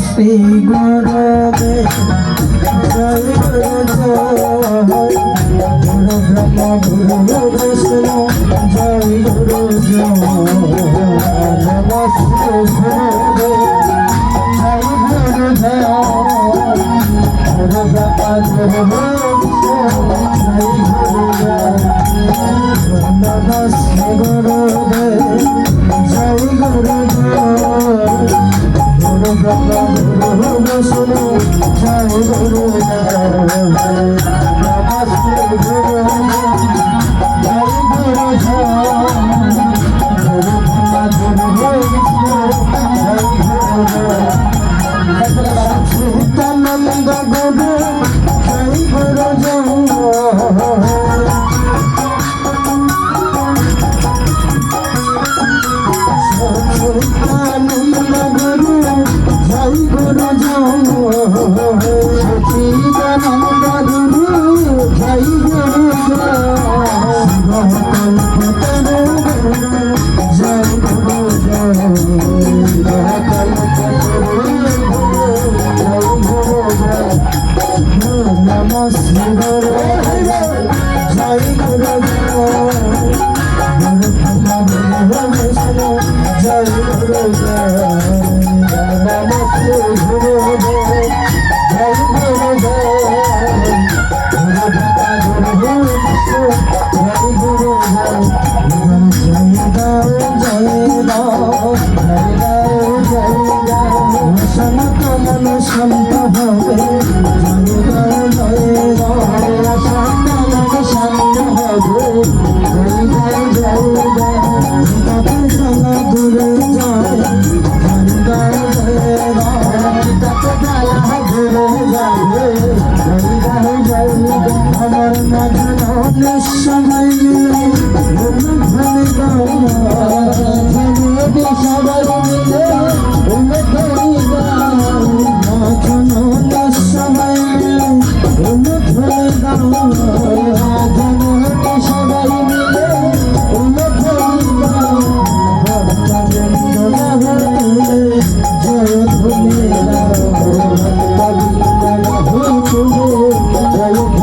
শ্রী গুরুদেব জয় গুরু জয় গুরু ব্রহ্ম গুরু বিষ্ণু জয় গুরু জয় নমস্তে গুরুদেব জয় গুরু জয় গুরু ব্রহ্ম গুরু বিষ্ণু জয় গুরু জয় নমস্তে গুরুদেব জয় গুরু জয় গুরু ব্রহ্ম গুরু বিষ্ণু জয় গুরু জয় নমস্তে গুরুদেব জয় গুরু জয় গুরু ব্রহ্ম গুরু বিষ্ণু জয় গুরু জয় সচ্চিদানন্দ গুরু জয় গুরু জয় নমস্তে গুরু জয় গুরু জয় গুরু জয় নমস্তে গুরু জয় গুরু জয় গুরু বিষ্ণু জয় গুরু জয় শান্ত মন শান্ত হবে শান্ত হবে গুরু জয় আমার মাঝে সবাই মিলে সবাই মিলে সবাই মিলে সবাই মিলে জয় ভূমি জয়